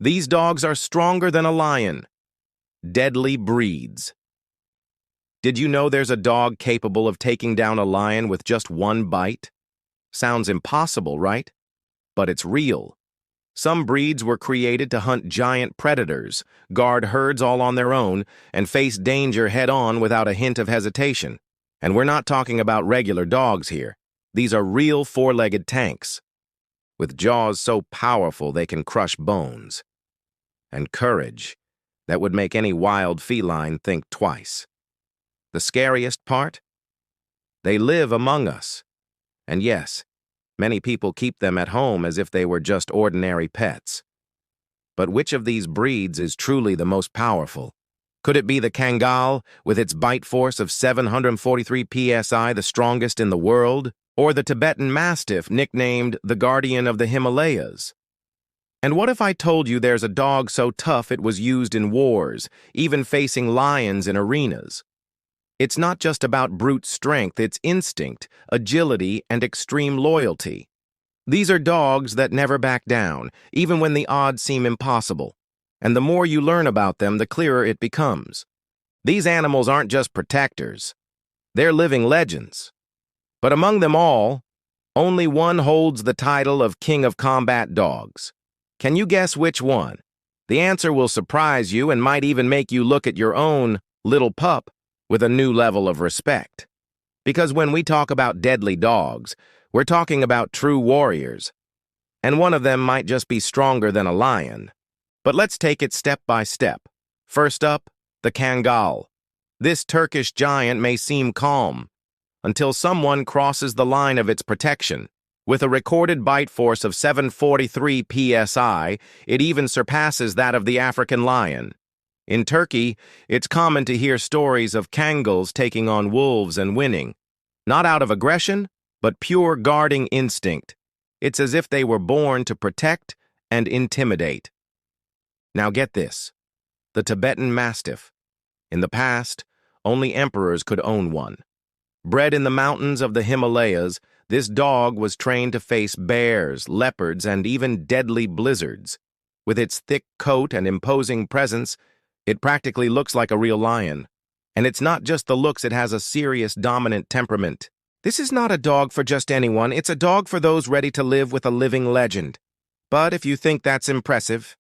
These dogs are stronger than a lion. Deadly breeds. Did you know there's a dog capable of taking down a lion with just one bite? Sounds impossible, right? But it's real. Some breeds were created to hunt giant predators, guard herds all on their own, and face danger head-on without a hint of hesitation. And we're not talking about regular dogs here. These are real four-legged tanks, with jaws so powerful they can crush bones. And courage that would make any wild feline think twice. The scariest part? They live among us. And yes, many people keep them at home as if they were just ordinary pets. But which of these breeds is truly the most powerful? Could it be the Kangal, with its bite force of 743 psi, the strongest in the world? Or the Tibetan Mastiff, nicknamed the Guardian of the Himalayas? And what if I told you there's a dog so tough it was used in wars, even facing lions in arenas? It's not just about brute strength, it's instinct, agility, and extreme loyalty. These are dogs that never back down, even when the odds seem impossible. And the more you learn about them, the clearer it becomes. These animals aren't just protectors. They're living legends. But among them all, only one holds the title of King of Combat Dogs. Can you guess which one? The answer will surprise you and might even make you look at your own little pup with a new level of respect. Because when we talk about deadly dogs, we're talking about true warriors. And one of them might just be stronger than a lion. But let's take it step by step. First up, the Kangal. This Turkish giant may seem calm until someone crosses the line of its protection. With a recorded bite force of 743 psi, it even surpasses that of the African lion. In Turkey, it's common to hear stories of Kangals taking on wolves and winning. Not out of aggression, but pure guarding instinct. It's as if they were born to protect and intimidate. Now get this. The Tibetan Mastiff. In the past, only emperors could own one. Bred in the mountains of the Himalayas, this dog was trained to face bears, leopards, and even deadly blizzards. With its thick coat and imposing presence, it practically looks like a real lion. And it's not just the looks, it has a serious, dominant temperament. This is not a dog for just anyone, it's a dog for those ready to live with a living legend. But if you think that's impressive,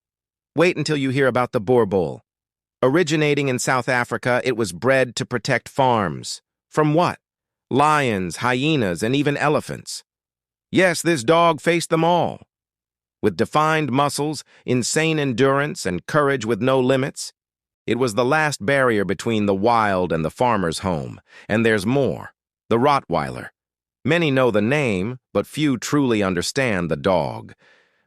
wait until you hear about the Boer Bull. Originating in South Africa, it was bred to protect farms. From what? Lions, hyenas, and even elephants. Yes, this dog faced them all. With defined muscles, insane endurance, and courage with no limits, it was the last barrier between the wild and the farmer's home. And there's more. The Rottweiler. Many know the name, but few truly understand the dog.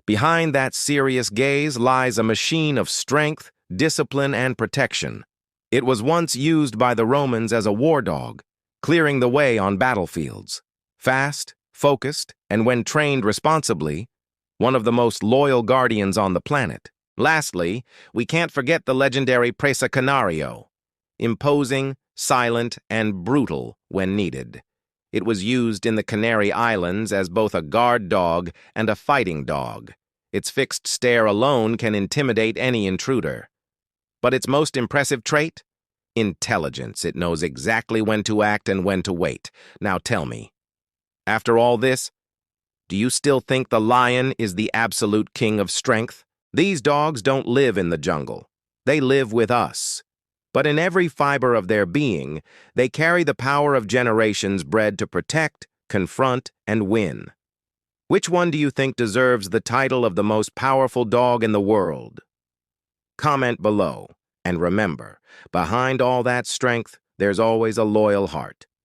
Behind that serious gaze lies a machine of strength, discipline, and protection. It was once used by the Romans as a war dog, clearing the way on battlefields. Fast, focused, and when trained responsibly, one of the most loyal guardians on the planet. Lastly, we can't forget the legendary Presa Canario. Imposing, silent, and brutal when needed. It was used in the Canary Islands as both a guard dog and a fighting dog. Its fixed stare alone can intimidate any intruder. But its most impressive trait? Intelligence. It knows exactly when to act and when to wait. Now tell me, after all this, do you still think the lion is the absolute king of strength? These dogs don't live in the jungle. They live with us. But in every fiber of their being, they carry the power of generations bred to protect, confront, and win. Which one do you think deserves the title of the most powerful dog in the world? Comment below. And remember, behind all that strength, there's always a loyal heart.